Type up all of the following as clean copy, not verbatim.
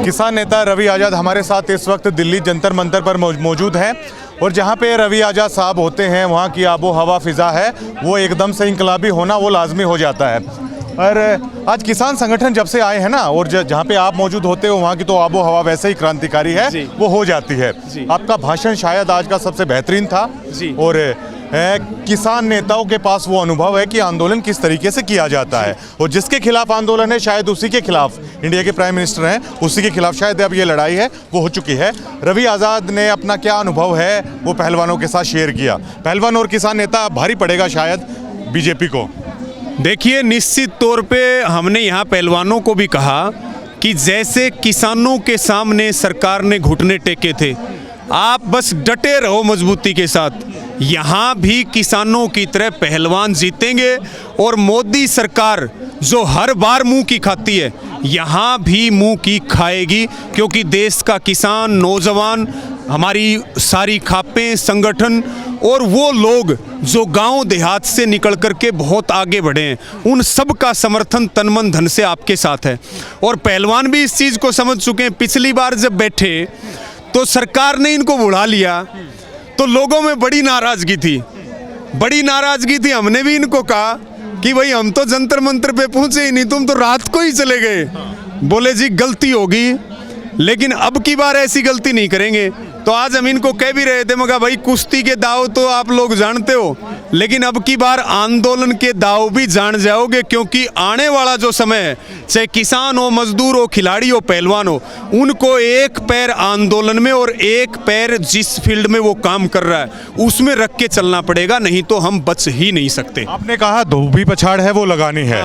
किसान नेता रवि आज़ाद हमारे साथ इस वक्त दिल्ली जंतर मंतर पर मौजूद हैं और जहां पे रवि आज़ाद साहब होते हैं वहां की आबो हवा फ़िज़ा है वो एकदम से इंकलाबी होना वो लाजमी हो जाता है। और आज किसान संगठन जब से आए हैं ना और जहाँ पे आप मौजूद होते हो वहाँ की तो आबो हवा वैसे ही क्रांतिकारी है, वो हो जाती है। आपका भाषण शायद आज का सबसे बेहतरीन था और किसान नेताओं के पास वो अनुभव है कि आंदोलन किस तरीके से किया जाता है और जिसके खिलाफ आंदोलन है शायद उसी के खिलाफ इंडिया के प्राइम मिनिस्टर हैं, उसी के खिलाफ शायद अब ये लड़ाई है वो हो चुकी है। रवि आज़ाद ने अपना क्या अनुभव है वो पहलवानों के साथ शेयर किया। पहलवान और किसान नेता भारी पड़ेगा शायद बीजेपी को। देखिए, निश्चित तौर पे हमने यहाँ पहलवानों को भी कहा कि जैसे किसानों के सामने सरकार ने घुटने टेके थे, आप बस डटे रहो मजबूती के साथ। यहाँ भी किसानों की तरह पहलवान जीतेंगे और मोदी सरकार जो हर बार मुंह की खाती है यहाँ भी मुंह की खाएगी, क्योंकि देश का किसान, नौजवान, हमारी सारी खापें, संगठन और वो लोग जो गांव देहात से निकल कर के बहुत आगे बढ़े हैं, उन सब का समर्थन तन मन धन से आपके साथ है। और पहलवान भी इस चीज़ को समझ चुके हैं। पिछली बार जब बैठे तो सरकार ने इनको बुला लिया तो लोगों में बड़ी नाराज़गी थी। हमने भी इनको कहा कि भाई हम तो जंतर मंतर पे पहुंचे ही नहीं, तुम तो रात को ही चले गए। बोले जी गलती होगी, लेकिन अब की बार ऐसी गलती नहीं करेंगे। तो आज हम इनको कह भी रहे थे, मगर भाई कुश्ती के दाव तो आप लोग जानते हो, लेकिन अब की बार आंदोलन के दाव भी जान जाओगे, क्योंकि आने वाला जो समय है, चाहे किसान हो, मजदूर हो, खिलाड़ी हो, पहलवान हो, उनको एक पैर आंदोलन में और एक पैर जिस फील्ड में वो काम कर रहा है उसमें रख के चलना पड़ेगा, नहीं तो हम बच ही नहीं सकते। आपने कहा धोबी पछाड़ है वो लगानी है।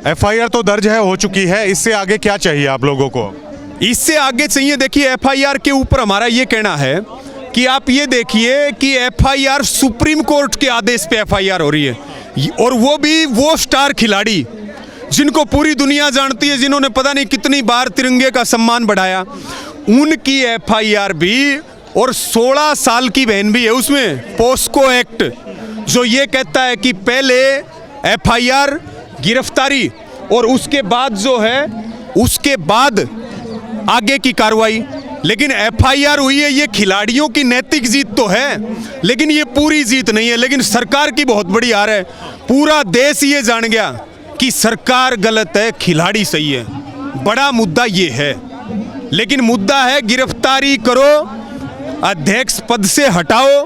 FIR तो दर्ज है, हो चुकी है, इससे आगे क्या चाहिए आप लोगों को? इससे आगे चाहिए, देखिए FIR के ऊपर हमारा ये कहना है कि आप ये देखिए कि FIR सुप्रीम कोर्ट के आदेश पे FIR हो रही है, और वो भी वो स्टार खिलाड़ी जिनको पूरी दुनिया जानती है, जिन्होंने पता नहीं कितनी बार तिरंगे का सम्मान बढ़ाया, उनकी FIR भी, और 16 साल की बहन भी है उसमें। पोस्को एक्ट जो ये कहता है कि पहले FIR गिरफ्तारी और उसके बाद जो है उसके बाद आगे की कार्रवाई। लेकिन FIR हुई है, ये खिलाड़ियों की नैतिक जीत तो है, लेकिन ये पूरी जीत नहीं है। लेकिन सरकार की बहुत बड़ी हार है। पूरा देश ये जान गया कि सरकार गलत है, खिलाड़ी सही है। बड़ा मुद्दा ये है, लेकिन मुद्दा है गिरफ्तारी करो, अध्यक्ष पद से हटाओ।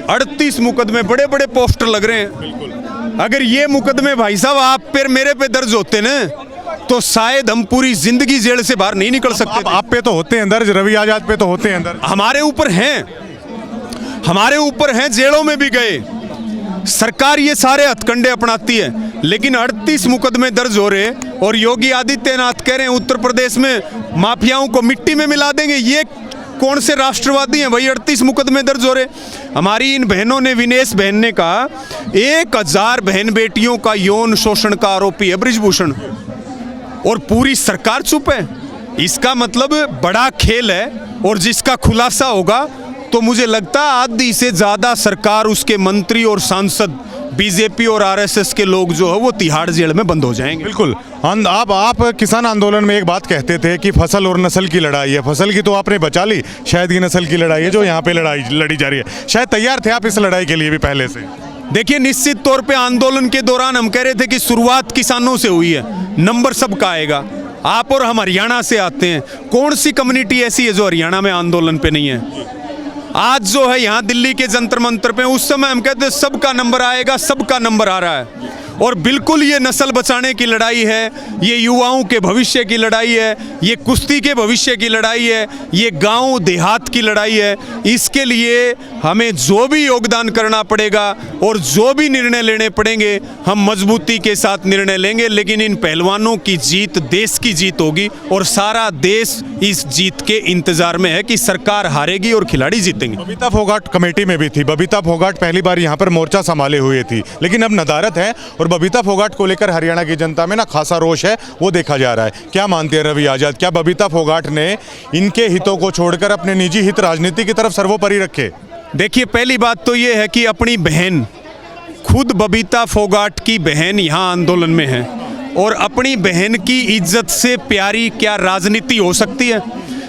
38 मुकदमे, बड़े बड़े पोस्टर लग रहे हैं। अगर ये मुकदमे भाई साहब आप पर मेरे पे दर्ज होते ना, तो शायद हम पूरी जिंदगी जेल से बाहर नहीं निकल सकते। आप पे तो होते हैं दर्ज, रवि आज़ाद पे तो होते हैं दर्ज। हमारे ऊपर हैं, जेलों में भी गए। सरकार ये सारे हथकंडे अपनाती है, लेकिन 38 मुकदमे दर्ज हो रहे और योगी आदित्यनाथ कह रहे हैं उत्तर प्रदेश में माफियाओं को मिट्टी में मिला देंगे। ये कौन से राष्ट्रवादी हैं भाई? 38 मुकदमे दर्ज हो रहे। हमारी इन बहनों ने, विनेश बहन ने कहा 1000 बहन बेटियों का यौन शोषण का आरोपी है बृजभूषण, और पूरी सरकार चुप है। इसका मतलब बड़ा खेल है, और जिसका खुलासा होगा तो मुझे लगता है आधी से ज़्यादा सरकार, उसके मंत्री और सांसद, बीजेपी और RSS के लोग जो है वो तिहाड़ जेल में बंद हो जाएंगे। बिल्कुल। आप किसान आंदोलन में एक बात कहते थे कि फसल और नस्ल की लड़ाई है। फसल की तो आपने बचा ली, शायद की नस्ल की लड़ाई है जो यहाँ पे लड़ी जा रही है। शायद तैयार थे आप इस लड़ाई के लिए भी पहले से? देखिए, निश्चित तौर पे आंदोलन के दौरान हम कह रहे थे कि शुरुआत किसानों से हुई है, नंबर सबका आएगा। आप और हम हरियाणा से आते हैं, कौन सी कम्युनिटी ऐसी है जो हरियाणा में आंदोलन पे नहीं है? आज जो है यहाँ दिल्ली के जंतर मंतर पे, उस समय हम कहते सबका नंबर आएगा, सबका नंबर आ रहा है। और बिल्कुल ये नस्ल बचाने की लड़ाई है, ये युवाओं के भविष्य की लड़ाई है, ये कुश्ती के भविष्य की लड़ाई है, ये गांव देहात की लड़ाई है। इसके लिए हमें जो भी योगदान करना पड़ेगा और जो भी निर्णय लेने पड़ेंगे, हम मजबूती के साथ निर्णय लेंगे। लेकिन इन पहलवानों की जीत देश की जीत होगी, और सारा देश इस जीत के इंतजार में है कि सरकार हारेगी और खिलाड़ी जीतेंगे। बबीता फोगाट कमेटी में भी थी। बबीता फोगाट पहली बार यहाँ पर मोर्चा संभाले हुए थी, लेकिन अब नदारत है और बबीता फोगाट को लेकर हरियाणा की जनता में ना खासा रोष है, वो देखा जा रहा है। क्या मानते हैं रवि आज़ाद, क्या बबीता फोगाट ने इनके हितों को छोड़कर अपने निजी हित राजनीति की तरफ सर्वोपरि रखे? देखिए, पहली बात तो ये है कि अपनी बहन, खुद बबीता फोगाट की बहन यहाँ आंदोलन में है, और अपनी बहन की इज्जत से प्यारी क्या राजनीति हो सकती है?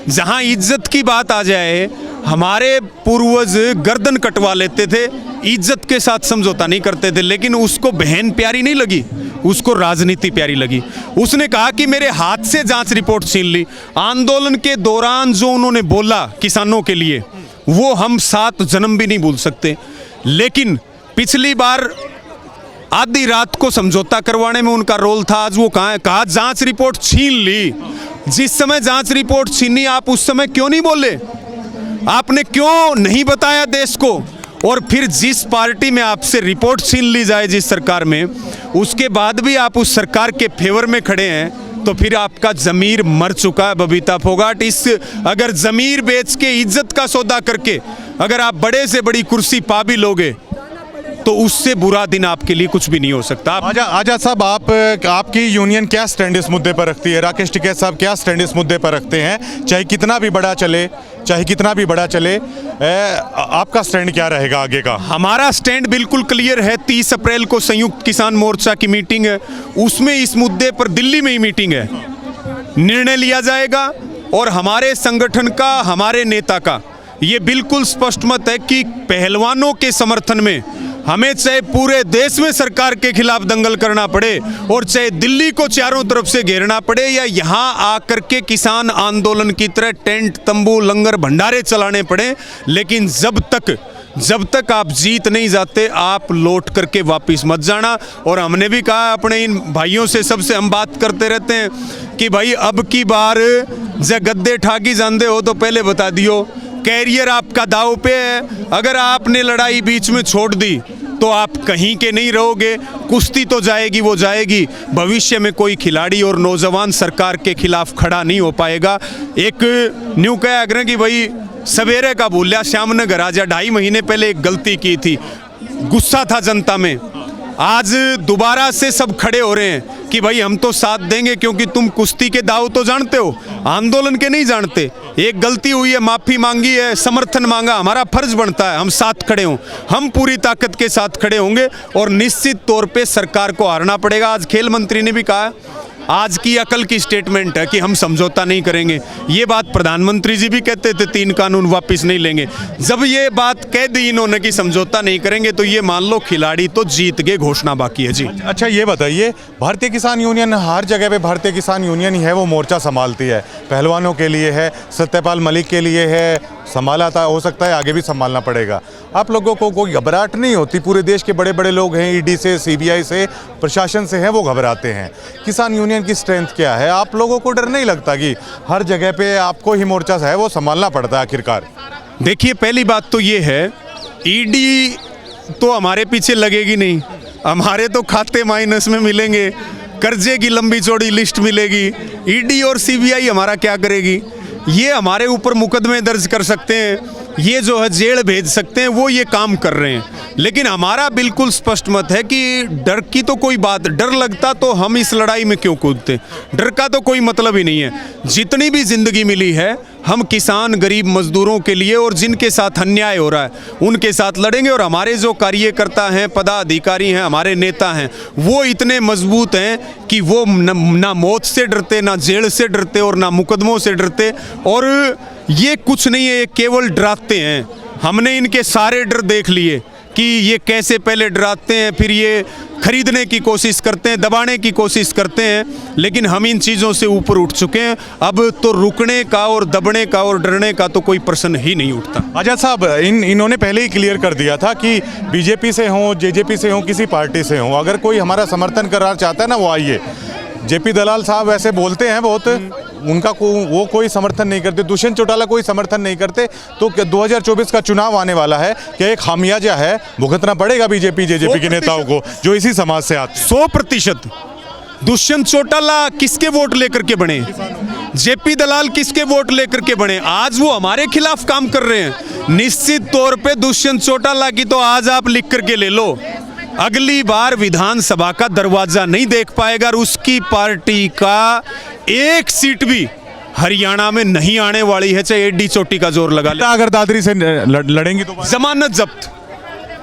जहां इज्जत की बात आ जाए, हमारे पूर्वज गर्दन कटवा लेते थे, इज्जत के साथ समझौता नहीं करते थे, लेकिन उसको बहन प्यारी नहीं लगी, उसको राजनीति प्यारी लगी। उसने कहा कि मेरे हाथ से जांच रिपोर्ट छीन ली। आंदोलन के दौरान जो उन्होंने बोला किसानों के लिए, वो हम 7 जन्म भी नहीं भूल सकते। लेकिन पिछली बार आधी रात को समझौता करवाने में उनका रोल था, आज वो कहाँ है? कहा जांच रिपोर्ट छीन ली। जिस समय जांच रिपोर्ट छीनी, आप उस समय क्यों नहीं बोले? आपने क्यों नहीं बताया देश को? और फिर जिस पार्टी में आपसे रिपोर्ट छीन ली जाए, जिस सरकार में, उसके बाद भी आप उस सरकार के फेवर में खड़े हैं, तो फिर आपका जमीर मर चुका है बबीता फोगाट। इस अगर जमीर बेच के, इज्जत का सौदा करके अगर आप बड़े से बड़ी कुर्सी पा भी लोगे, तो उससे बुरा दिन आपके लिए कुछ भी नहीं हो सकता। आजाद साहब, आपकी यूनियन क्या स्टैंड इस मुद्दे पर रखती है? राकेश टिकैत साहब क्या स्टैंड इस मुद्दे पर रखते हैं? चाहे कितना भी बड़ा चले, आपका स्टैंड क्या रहेगा आगे का? हमारा स्टैंड बिल्कुल क्लियर है। 30 अप्रैल को संयुक्त किसान मोर्चा की मीटिंग है, उसमें इस मुद्दे पर दिल्ली में ही मीटिंग है, निर्णय लिया जाएगा। और हमारे संगठन का, हमारे नेता का ये बिल्कुल स्पष्ट मत है कि पहलवानों के समर्थन में हमें चाहे पूरे देश में सरकार के खिलाफ दंगल करना पड़े और चाहे दिल्ली को चारों तरफ से घेरना पड़े, या यहाँ आकर के किसान आंदोलन की तरह टेंट, तंबू, लंगर, भंडारे चलाने पड़े, लेकिन जब तक आप जीत नहीं जाते, आप लौट करके वापस मत जाना। और हमने भी कहा अपने इन भाइयों से, सबसे हम बात करते रहते हैं कि भाई अब की बार जब गद्दे ठाकी जानते हो तो पहले बता दियो, कैरियर आपका दांव पे है। अगर आपने लड़ाई बीच में छोड़ दी तो आप कहीं के नहीं रहोगे। कुश्ती तो जाएगी, वो जाएगी। भविष्य में कोई खिलाड़ी और नौजवान सरकार के खिलाफ खड़ा नहीं हो पाएगा। एक न्यू कह अगर कि भाई सवेरे का भूलिया श्याम ने घर आ जा, 2.5 महीने पहले एक गलती की थी, गुस्सा था जनता में। आज दोबारा से सब खड़े हो रहे हैं कि भाई हम तो साथ देंगे, क्योंकि तुम कुश्ती के दाव तो जानते हो, आंदोलन के नहीं जानते। एक गलती हुई है, माफी मांगी है, समर्थन मांगा, हमारा फर्ज बनता है हम साथ खड़े हों। हम पूरी ताकत के साथ खड़े होंगे और निश्चित तौर पे सरकार को हारना पड़ेगा। आज खेल मंत्री ने भी कहा, आज की अकल की स्टेटमेंट है कि हम समझौता नहीं करेंगे। ये बात प्रधानमंत्री जी भी कहते थे, 3 कानून वापस नहीं लेंगे। जब ये बात कह दी इन्होंने कि समझौता नहीं करेंगे, तो ये मान लो खिलाड़ी तो जीत गए, घोषणा बाकी है जी। अच्छा, ये बताइए, भारतीय किसान यूनियन, हर जगह पे भारतीय किसान यूनियन ही है वो मोर्चा संभालती है। पहलवानों के लिए है, सत्यपाल मलिक के लिए है, संभाला था, हो सकता है आगे भी संभालना पड़ेगा। आप लोगों को कोई घबराहट नहीं होती? पूरे देश के बड़े बड़े लोग हैं, ईडी से, सीबीआई से, प्रशासन से हैं, वो घबराते हैं। किसान यूनियन की स्ट्रेंथ क्या है? आप लोगों को डर नहीं लगता कि हर जगह पे आपको ही मोर्चा है वो संभालना पड़ता है आखिरकार? देखिए, पहली बात तो ये है, ईडी तो हमारे पीछे लगेगी नहीं, हमारे तो खाते माइनस में मिलेंगे, कर्जे की लंबी चौड़ी लिस्ट मिलेगी। ईडी और सीबीआई हमारा क्या करेगी? ये हमारे ऊपर मुकदमे दर्ज कर सकते हैं, ये जो है जेल भेज सकते हैं, वो ये काम कर रहे हैं। लेकिन हमारा बिल्कुल स्पष्ट मत है कि डर की तो कोई बात, डर लगता तो हम इस लड़ाई में क्यों कूदते? डर का तो कोई मतलब ही नहीं है। जितनी भी जिंदगी मिली है, हम किसान, गरीब मजदूरों के लिए और जिनके साथ अन्याय हो रहा है उनके साथ लड़ेंगे। और हमारे जो कार्यकर्ता हैं, पदाधिकारी हैं, हमारे नेता हैं, वो इतने मजबूत हैं कि वो ना मौत से डरते, ना जेल से डरते और ना मुकदमों से डरते। और ये कुछ नहीं है, ये केवल डराते हैं। हमने इनके सारे डर देख लिए कि ये कैसे पहले डराते हैं, फिर ये खरीदने की कोशिश करते हैं, दबाने की कोशिश करते हैं। लेकिन हम इन चीज़ों से ऊपर उठ चुके हैं। अब तो रुकने का और दबने का और डरने का तो कोई प्रश्न ही नहीं उठता। आजाद साहब, इन्होंने पहले ही क्लियर कर दिया था कि बीजेपी से हों, जेजेपी से हों, किसी पार्टी से हों, अगर कोई हमारा समर्थन करना चाहता है ना, वो आइए। जेपी दलाल साहब वैसे बोलते हैं बहुत, उनका वो कोई समर्थन नहीं करते, दुष्यंत चौटाला कोई समर्थन नहीं करते। तो 2024 का चुनाव आने वाला है, क्या एक खामियाजा है, भुगतना पड़ेगा बीजेपी जेजेपी के नेताओं को जो इसी समाज से आते? 100%। दुष्यंत चौटाला किसके वोट लेकर के बने? जेपी दलाल किसके वोट लेकर के बने? आज वो हमारे खिलाफ काम कर रहे हैं। निश्चित तौर पे दुष्यंत चौटाला की तो आज आप लिख करके ले लो, अगली बार विधानसभा का दरवाजा नहीं देख पाएगा और उसकी पार्टी का एक सीट भी हरियाणा में नहीं आने वाली है, चाहे एडी चोटी का जोर लगा ले। अगर दादरी से लड़ेंगी तो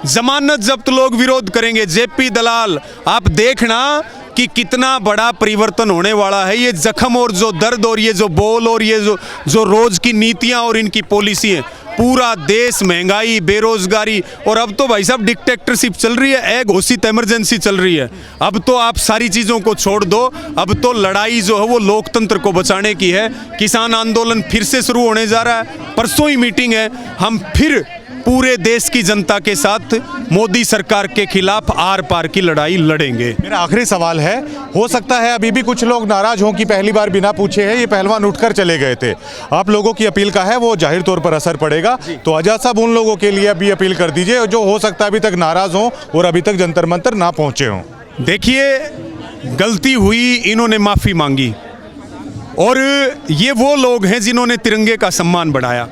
जमानत जब्त लोग विरोध करेंगे। जेपी दलाल, आप देखना कि कितना बड़ा परिवर्तन होने वाला है। ये जख्म और जो दर्द और ये जो बोल और ये जो रोज की नीतियां और इनकी पॉलिसी है, पूरा देश महंगाई, बेरोजगारी, और अब तो भाई साहब डिक्टेटरशिप चल रही है, एक घोषित इमरजेंसी चल रही है। अब तो आप सारी चीज़ों को छोड़ दो, अब तो लड़ाई जो है वो लोकतंत्र को बचाने की है। किसान आंदोलन फिर से शुरू होने जा रहा है, परसों ही मीटिंग है। हम फिर पूरे देश की जनता के साथ मोदी सरकार के खिलाफ आर पार की लड़ाई लड़ेंगे। मेरा आखिरी सवाल है, हो सकता है अभी भी कुछ लोग नाराज हों कि पहली बार बिना पूछे है ये पहलवान उठकर चले गए थे। आप लोगों की अपील का है वो जाहिर तौर पर असर पड़ेगा, तो आजाद साहब उन लोगों के लिए भी अपील कर दीजिए जो हो सकता है अभी तक नाराज हों और अभी तक जंतर मंतर ना पहुंचे हों। देखिए, गलती हुई, इन्होंने माफ़ी मांगी, और ये वो लोग हैं जिन्होंने तिरंगे का सम्मान बढ़ाया।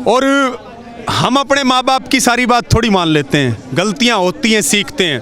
और हम अपने माँ बाप की सारी बात थोड़ी मान लेते हैं, गलतियां होती हैं, सीखते हैं।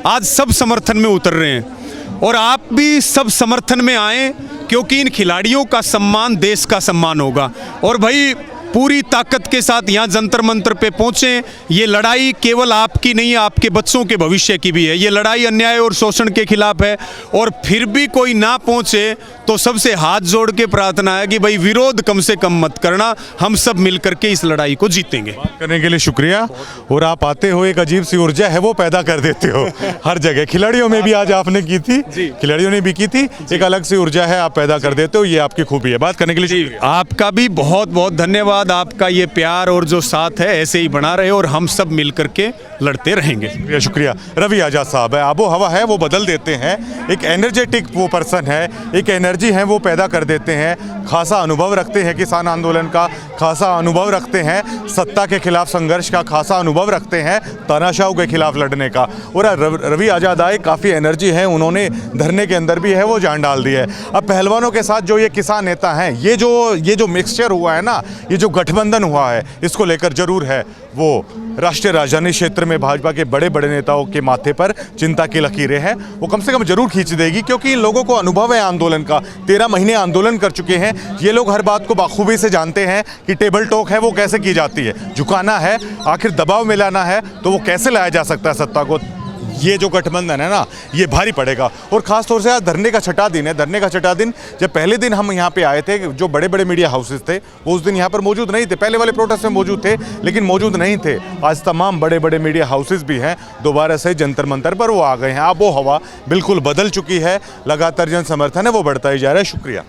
आज सब समर्थन में उतर रहे हैं और आप भी सब समर्थन में आए, क्योंकि इन खिलाड़ियों का सम्मान देश का सम्मान होगा। और भाई पूरी ताकत के साथ यहाँ जंतर मंतर पे पहुँचे। ये लड़ाई केवल आपकी नहीं, आपके बच्चों के भविष्य की भी है। ये लड़ाई अन्याय और शोषण के खिलाफ है, और फिर भी कोई ना पहुँचे तो सबसे हाथ जोड़ के प्रार्थना है कि भाई विरोध कम से कम मत करना, हम सब मिल करके इस लड़ाई को जीतेंगे। बात करने के लिए शुक्रिया। और आप आते हो, एक अजीब सी ऊर्जा है वो पैदा कर देते हो हर जगह। खिलाड़ियों में भी आज आपने की थी, खिलाड़ियों ने भी की थी, एक अलग सी ऊर्जा है आप पैदा कर देते हो, ये आपकी खूबी है। बात करने के लिए शुक्रिया। आपका भी बहुत बहुत धन्यवाद। आपका ये प्यार और जो साथ है ऐसे ही बना रहे, और हम सब मिल करके लड़ते रहेंगे। शुक्रिया शुक्रिया। रवि आजाद साहब है, आबो हवा है वो बदल देते हैं, एक एनर्जेटिक वो पर्सन है, एक एनर्जी है वो पैदा कर देते हैं, खासा अनुभव रखते हैं किसान आंदोलन का, खासा अनुभव रखते हैं सत्ता के खिलाफ संघर्ष का, खासा अनुभव रखते हैं तानाशाह के खिलाफ लड़ने का। और रवि आजाद आए, काफ़ी एनर्जी है, उन्होंने धरने के अंदर भी है वो जान डाल दी है। अब पहलवानों के साथ जो ये किसान नेता हैं, ये जो मिक्सचर हुआ है ना, ये जो गठबंधन हुआ है, इसको लेकर जरूर है वो राष्ट्रीय राजधानी क्षेत्र में भाजपा के बड़े बड़े नेताओं के माथे पर चिंता की लकीरें हैं, वो कम से कम जरूर खींच देगी, क्योंकि इन लोगों को अनुभव है आंदोलन का। 13 महीने आंदोलन कर चुके हैं ये लोग, हर बात को बाखूबी से जानते हैं कि टेबल टॉक है वो कैसे की जाती है, झुकाना है, आखिर दबाव में लाना है तो वो कैसे लाया जा सकता है सत्ता को। ये जो गठबंधन है ना, ये भारी पड़ेगा। और ख़ास तौर से आज धरने का छठा दिन है। धरने का छठा दिन, जब पहले दिन हम यहाँ पे आए थे, जो बड़े बड़े मीडिया हाउसेस थे वो उस दिन यहाँ पर मौजूद नहीं थे। पहले वाले प्रोटेस्ट में मौजूद थे लेकिन मौजूद नहीं थे। आज तमाम बड़े बड़े मीडिया हाउसेस भी हैं, दोबारा से जंतर मंतर पर वो आ गए हैं। आबो हवा बिल्कुल बदल चुकी है, लगातार जन समर्थन है वो बढ़ता ही जा रहा है। शुक्रिया।